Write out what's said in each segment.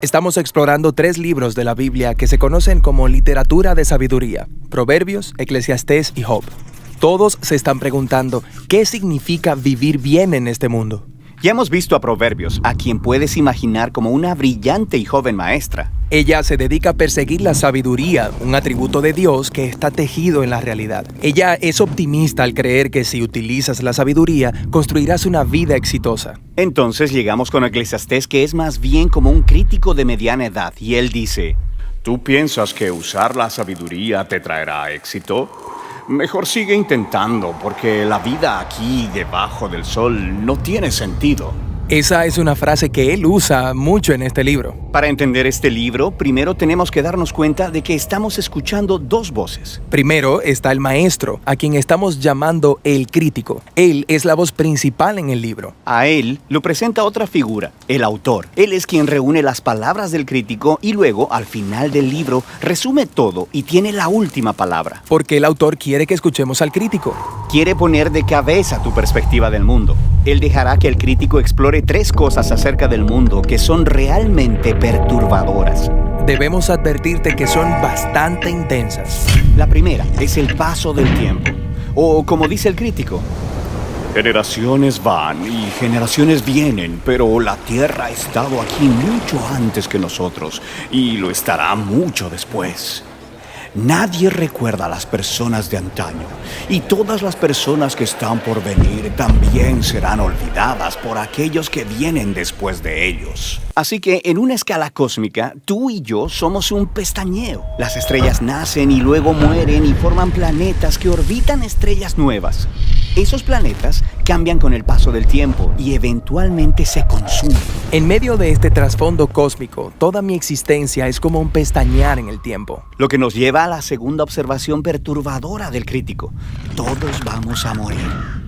Estamos explorando 3 libros de la Biblia que se conocen como literatura de sabiduría: Proverbios, Eclesiastés y Job. Todos se están preguntando, ¿qué significa vivir bien en este mundo? Ya hemos visto a Proverbios, a quien puedes imaginar como una brillante y joven maestra. Ella se dedica a perseguir la sabiduría, un atributo de Dios que está tejido en la realidad. Ella es optimista al creer que si utilizas la sabiduría, construirás una vida exitosa. Entonces llegamos con Eclesiastés, que es más bien como un crítico de mediana edad, y él dice: ¿Tú piensas que usar la sabiduría te traerá éxito? Mejor sigue intentando, porque la vida aquí debajo del sol no tiene sentido. Esa es una frase que él usa mucho en este libro. Para entender este libro, primero tenemos que darnos cuenta de que estamos escuchando 2 voces. Primero está el maestro, a quien estamos llamando el crítico. Él es la voz principal en el libro. A él lo presenta otra figura, el autor. Él es quien reúne las palabras del crítico y luego, al final del libro, resume todo y tiene la última palabra. Porque el autor quiere que escuchemos al crítico. Quiere poner de cabeza tu perspectiva del mundo. Él dejará que el crítico explore 3 cosas acerca del mundo que son realmente perturbadoras. Debemos advertirte que son bastante intensas. La primera es el paso del tiempo. O como dice el crítico: Generaciones van y generaciones vienen, pero la tierra ha estado aquí mucho antes que nosotros y lo estará mucho después. Nadie recuerda a las personas de antaño, y todas las personas que están por venir también serán olvidadas por aquellos que vienen después de ellos. Así que en una escala cósmica, tú y yo somos un pestañeo. Las estrellas nacen y luego mueren y forman planetas que orbitan estrellas nuevas. Esos planetas cambian con el paso del tiempo y eventualmente se consumen. En medio de este trasfondo cósmico, toda mi existencia es como un pestañear en el tiempo. Lo que nos lleva a la segunda observación perturbadora del crítico: todos vamos a morir.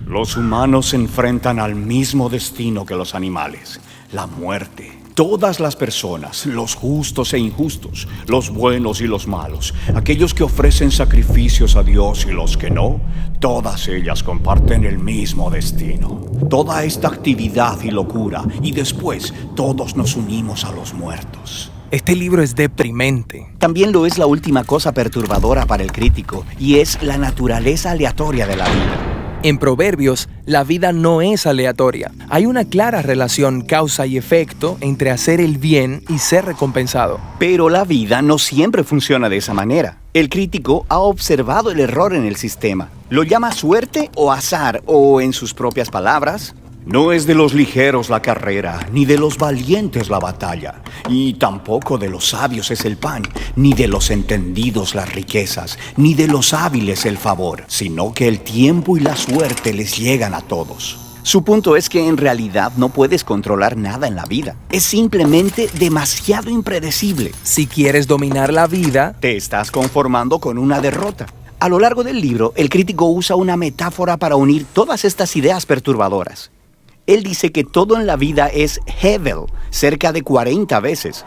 Los humanos se enfrentan al mismo destino que los animales: la muerte. Todas las personas, los justos e injustos, los buenos y los malos, aquellos que ofrecen sacrificios a Dios y los que no, todas ellas comparten el mismo destino. Toda esta actividad y locura, y después todos nos unimos a los muertos. Este libro es deprimente. También lo es la última cosa perturbadora para el crítico, y es la naturaleza aleatoria de la vida. En Proverbios, la vida no es aleatoria. Hay una clara relación causa y efecto entre hacer el bien y ser recompensado. Pero la vida no siempre funciona de esa manera. El crítico ha observado el error en el sistema. Lo llama suerte o azar, o en sus propias palabras: no es de los ligeros la carrera, ni de los valientes la batalla, y tampoco de los sabios es el pan, ni de los entendidos las riquezas, ni de los hábiles el favor, sino que el tiempo y la suerte les llegan a todos. Su punto es que en realidad no puedes controlar nada en la vida. Es simplemente demasiado impredecible. Si quieres dominar la vida, te estás conformando con una derrota. A lo largo del libro, el crítico usa una metáfora para unir todas estas ideas perturbadoras. Él dice que todo en la vida es hevel, cerca de 40 veces.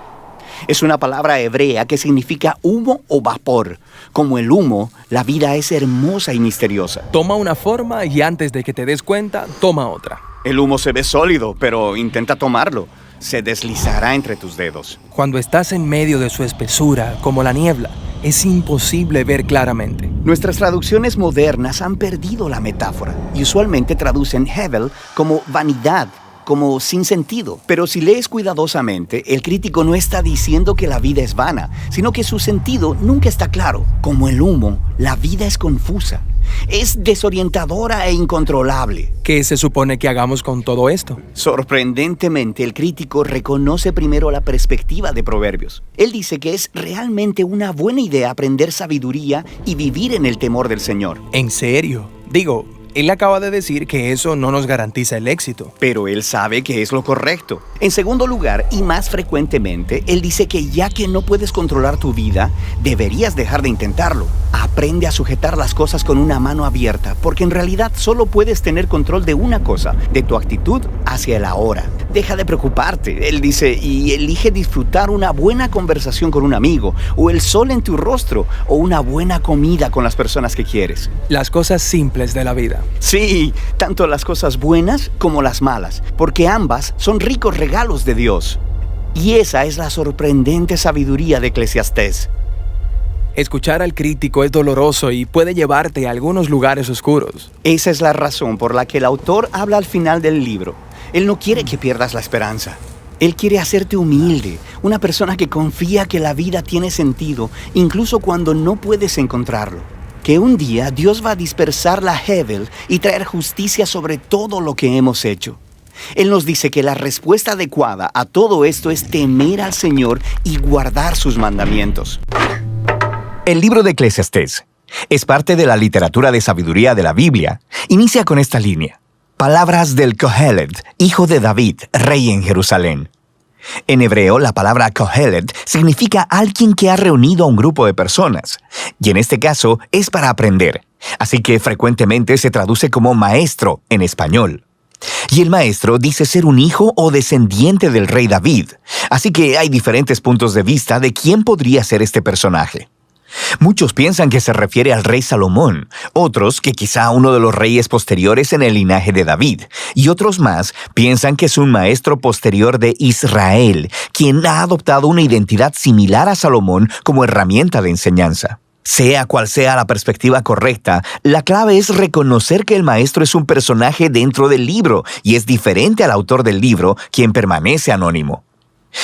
Es una palabra hebrea que significa humo o vapor. Como el humo, la vida es hermosa y misteriosa. Toma una forma y antes de que te des cuenta, toma otra. El humo se ve sólido, pero intenta tomarlo. Se deslizará entre tus dedos. Cuando estás en medio de su espesura, como la niebla, es imposible ver claramente. Nuestras traducciones modernas han perdido la metáfora y usualmente traducen hevel como vanidad, como sin sentido. Pero si lees cuidadosamente, el crítico no está diciendo que la vida es vana, sino que su sentido nunca está claro. Como el humo, la vida es confusa. Es desorientadora e incontrolable. ¿Qué se supone que hagamos con todo esto? Sorprendentemente, el crítico reconoce primero la perspectiva de Proverbios. Él dice que es realmente una buena idea aprender sabiduría y vivir en el temor del Señor. ¿En serio? Digo, él acaba de decir que eso no nos garantiza el éxito. Pero él sabe que es lo correcto. En segundo lugar, y más frecuentemente, él dice que ya que no puedes controlar tu vida, deberías dejar de intentarlo. Aprende a sujetar las cosas con una mano abierta, porque en realidad solo puedes tener control de una cosa, de tu actitud hacia el ahora. Deja de preocuparte, él dice, y elige disfrutar una buena conversación con un amigo, o el sol en tu rostro, o una buena comida con las personas que quieres. Las cosas simples de la vida. Sí, tanto las cosas buenas como las malas, porque ambas son ricos regalos de Dios. Y esa es la sorprendente sabiduría de Eclesiastés. Escuchar al crítico es doloroso y puede llevarte a algunos lugares oscuros. Esa es la razón por la que el autor habla al final del libro. Él no quiere que pierdas la esperanza. Él quiere hacerte humilde, una persona que confía que la vida tiene sentido, incluso cuando no puedes encontrarlo. Que un día Dios va a dispersar la Hevel y traer justicia sobre todo lo que hemos hecho. Él nos dice que la respuesta adecuada a todo esto es temer al Señor y guardar sus mandamientos. El libro de Eclesiastés es parte de la literatura de sabiduría de la Biblia. Inicia con esta línea: palabras del Kohelet, hijo de David, rey en Jerusalén. En hebreo, la palabra Kohelet significa alguien que ha reunido a un grupo de personas, y en este caso es para aprender, así que frecuentemente se traduce como maestro en español. Y el maestro dice ser un hijo o descendiente del rey David, así que hay diferentes puntos de vista de quién podría ser este personaje. Muchos piensan que se refiere al rey Salomón, otros que quizá uno de los reyes posteriores en el linaje de David, y otros más piensan que es un maestro posterior de Israel, quien ha adoptado una identidad similar a Salomón como herramienta de enseñanza. Sea cual sea la perspectiva correcta, la clave es reconocer que el maestro es un personaje dentro del libro y es diferente al autor del libro, quien permanece anónimo.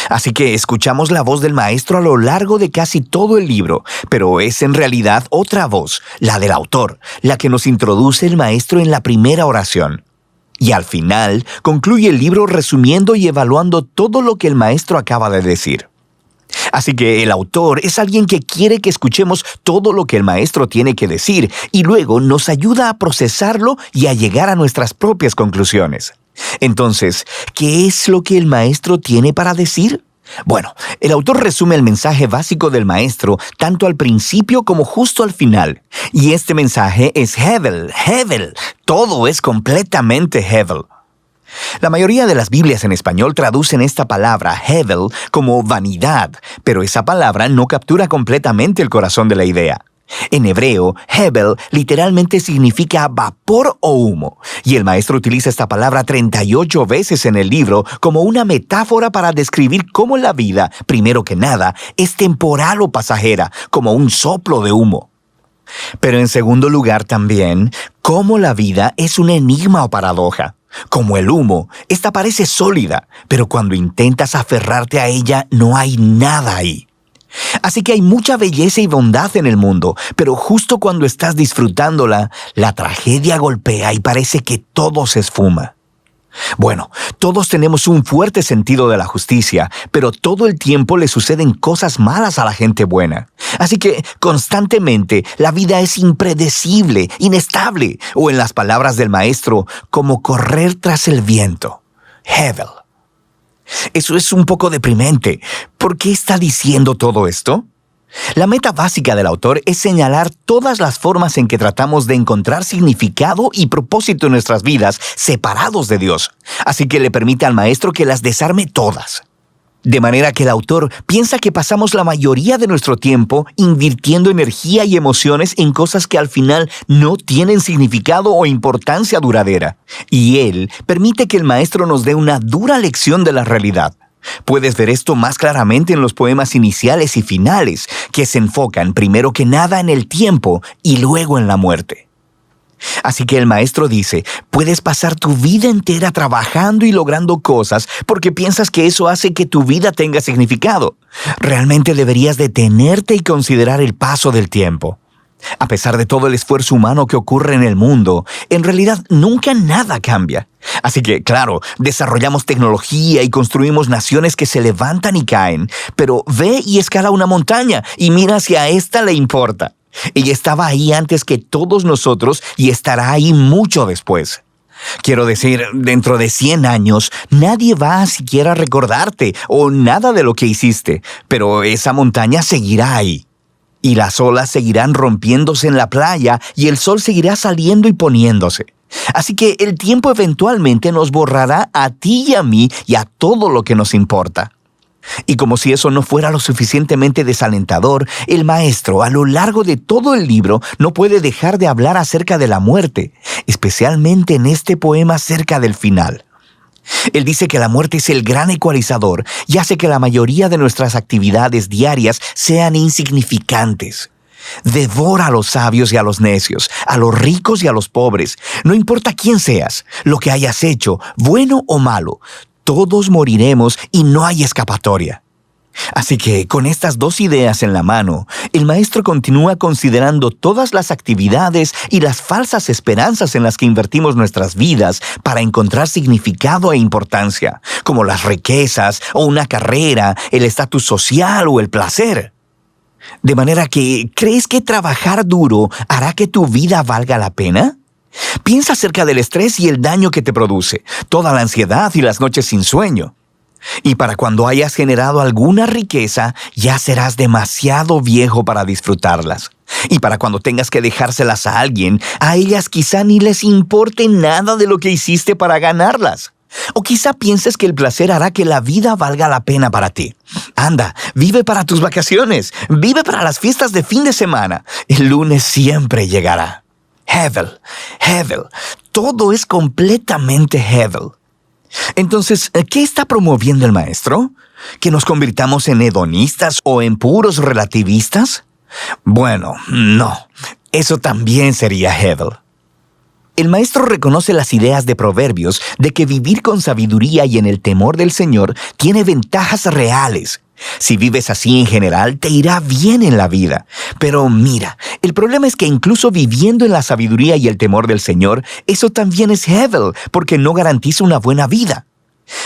Así que escuchamos la voz del maestro a lo largo de casi todo el libro, pero es en realidad otra voz, la del autor, la que nos introduce el maestro en la primera oración. Y al final, concluye el libro resumiendo y evaluando todo lo que el maestro acaba de decir. Así que el autor es alguien que quiere que escuchemos todo lo que el maestro tiene que decir y luego nos ayuda a procesarlo y a llegar a nuestras propias conclusiones. Entonces, ¿qué es lo que el maestro tiene para decir? Bueno, el autor resume el mensaje básico del maestro tanto al principio como justo al final. Y este mensaje es Hevel, Hevel. Todo es completamente Hevel. La mayoría de las Biblias en español traducen esta palabra Hevel como vanidad, pero esa palabra no captura completamente el corazón de la idea. En hebreo, Hevel literalmente significa vapor o humo, y el maestro utiliza esta palabra 38 veces en el libro como una metáfora para describir cómo la vida, primero que nada, es temporal o pasajera, como un soplo de humo. Pero en segundo lugar también, cómo la vida es un enigma o paradoja. Como el humo, esta parece sólida, pero cuando intentas aferrarte a ella no hay nada ahí. Así que hay mucha belleza y bondad en el mundo, pero justo cuando estás disfrutándola, la tragedia golpea y parece que todo se esfuma. Bueno, todos tenemos un fuerte sentido de la justicia, pero todo el tiempo le suceden cosas malas a la gente buena. Así que constantemente la vida es impredecible, inestable, o en las palabras del maestro, como correr tras el viento. Hevel. Eso es un poco deprimente. ¿Por qué está diciendo todo esto? La meta básica del autor es señalar todas las formas en que tratamos de encontrar significado y propósito en nuestras vidas separados de Dios. Así que le permite al maestro que las desarme todas. De manera que el autor piensa que pasamos la mayoría de nuestro tiempo invirtiendo energía y emociones en cosas que al final no tienen significado o importancia duradera. Y él permite que el maestro nos dé una dura lección de la realidad. Puedes ver esto más claramente en los poemas iniciales y finales, que se enfocan primero que nada en el tiempo y luego en la muerte. Así que el maestro dice, puedes pasar tu vida entera trabajando y logrando cosas porque piensas que eso hace que tu vida tenga significado. Realmente deberías detenerte y considerar el paso del tiempo. A pesar de todo el esfuerzo humano que ocurre en el mundo, en realidad nunca nada cambia. Así que, claro, desarrollamos tecnología y construimos naciones que se levantan y caen, pero ve y escala una montaña y mira si a esta le importa. Ella estaba ahí antes que todos nosotros y estará ahí mucho después. Quiero decir, dentro de 100 años, nadie va a siquiera recordarte o nada de lo que hiciste, pero esa montaña seguirá ahí. Y las olas seguirán rompiéndose en la playa y el sol seguirá saliendo y poniéndose. Así que el tiempo eventualmente nos borrará a ti y a mí y a todo lo que nos importa. Y como si eso no fuera lo suficientemente desalentador, el maestro a lo largo de todo el libro no puede dejar de hablar acerca de la muerte, especialmente en este poema cerca del final. Él dice que la muerte es el gran ecualizador y hace que la mayoría de nuestras actividades diarias sean insignificantes. Devora a los sabios y a los necios, a los ricos y a los pobres. No importa quién seas, lo que hayas hecho, bueno o malo, todos moriremos y no hay escapatoria. Así que, con estas dos ideas en la mano, el maestro continúa considerando todas las actividades y las falsas esperanzas en las que invertimos nuestras vidas para encontrar significado e importancia, como las riquezas o una carrera, el estatus social o el placer. De manera que, ¿crees que trabajar duro hará que tu vida valga la pena? Piensa acerca del estrés y el daño que te produce, toda la ansiedad y las noches sin sueño. Y para cuando hayas generado alguna riqueza, ya serás demasiado viejo para disfrutarlas. Y para cuando tengas que dejárselas a alguien, a ellas quizá ni les importe nada de lo que hiciste para ganarlas. O quizá pienses que el placer hará que la vida valga la pena para ti. Anda, vive para tus vacaciones, vive para las fiestas de fin de semana. El lunes siempre llegará. Hevel, todo es completamente Hevel. Entonces, ¿qué está promoviendo el maestro? ¿Que nos convirtamos en hedonistas o en puros relativistas? Bueno, no. Eso también sería Hevel. El maestro reconoce las ideas de Proverbios de que vivir con sabiduría y en el temor del Señor tiene ventajas reales. Si vives así en general, te irá bien en la vida. Pero mira, el problema es que incluso viviendo en la sabiduría y el temor del Señor, eso también es Hevel, porque no garantiza una buena vida.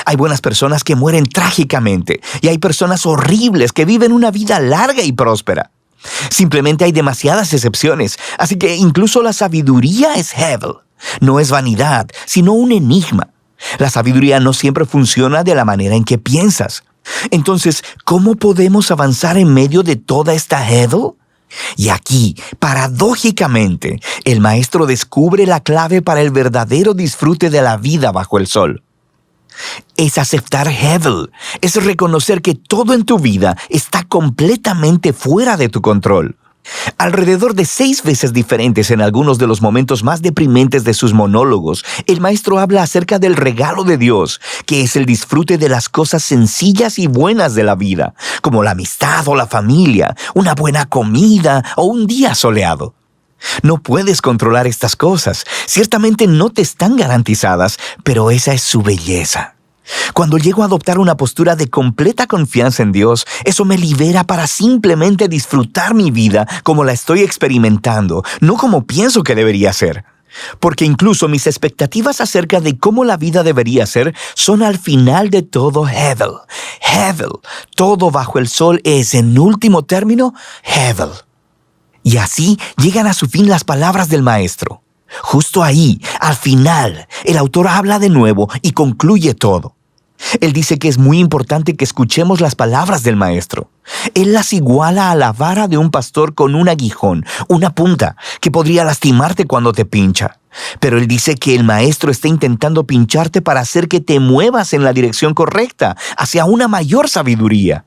Hay buenas personas que mueren trágicamente, y hay personas horribles que viven una vida larga y próspera. Simplemente hay demasiadas excepciones, así que incluso la sabiduría es Hevel. No es vanidad, sino un enigma. La sabiduría no siempre funciona de la manera en que piensas. Entonces, ¿cómo podemos avanzar en medio de toda esta Hevel? Y aquí, paradójicamente, el maestro descubre la clave para el verdadero disfrute de la vida bajo el sol. Es aceptar Hevel, es reconocer que todo en tu vida está completamente fuera de tu control. Alrededor de 6 veces diferentes en algunos de los momentos más deprimentes de sus monólogos, el maestro habla acerca del regalo de Dios, que es el disfrute de las cosas sencillas y buenas de la vida, como la amistad o la familia, una buena comida o un día soleado. No puedes controlar estas cosas, ciertamente no te están garantizadas, pero esa es su belleza. Cuando llego a adoptar una postura de completa confianza en Dios, eso me libera para simplemente disfrutar mi vida como la estoy experimentando, no como pienso que debería ser. Porque incluso mis expectativas acerca de cómo la vida debería ser son al final de todo Hevel. Todo bajo el sol es, en último término, Hevel. Y así llegan a su fin las palabras del maestro. Justo ahí, al final, el autor habla de nuevo y concluye todo. Él dice que es muy importante que escuchemos las palabras del maestro. Él las iguala a la vara de un pastor con un aguijón, una punta, que podría lastimarte cuando te pincha. Pero él dice que el maestro está intentando pincharte para hacer que te muevas en la dirección correcta, hacia una mayor sabiduría.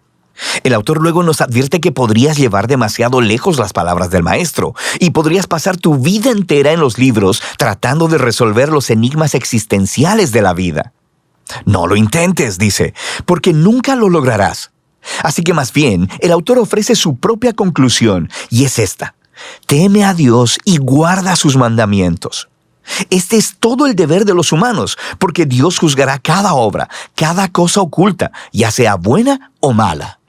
El autor luego nos advierte que podrías llevar demasiado lejos las palabras del maestro y podrías pasar tu vida entera en los libros tratando de resolver los enigmas existenciales de la vida. No lo intentes, dice, porque nunca lo lograrás. Así que más bien, el autor ofrece su propia conclusión y es esta: teme a Dios y guarda sus mandamientos. Este es todo el deber de los humanos, porque Dios juzgará cada obra, cada cosa oculta, ya sea buena o mala.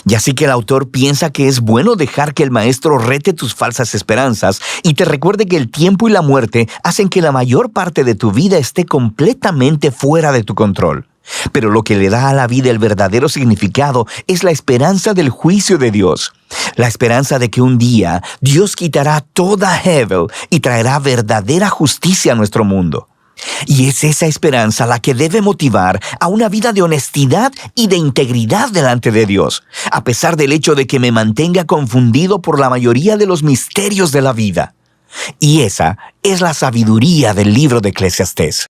Y así que el autor piensa que es bueno dejar que el maestro rete tus falsas esperanzas y te recuerde que el tiempo y la muerte hacen que la mayor parte de tu vida esté completamente fuera de tu control. Pero lo que le da a la vida el verdadero significado es la esperanza del juicio de Dios. La esperanza de que un día Dios quitará toda Hevel y traerá verdadera justicia a nuestro mundo. Y es esa esperanza la que debe motivar a una vida de honestidad y de integridad delante de Dios, a pesar del hecho de que me mantenga confundido por la mayoría de los misterios de la vida. Y esa es la sabiduría del libro de Eclesiastés.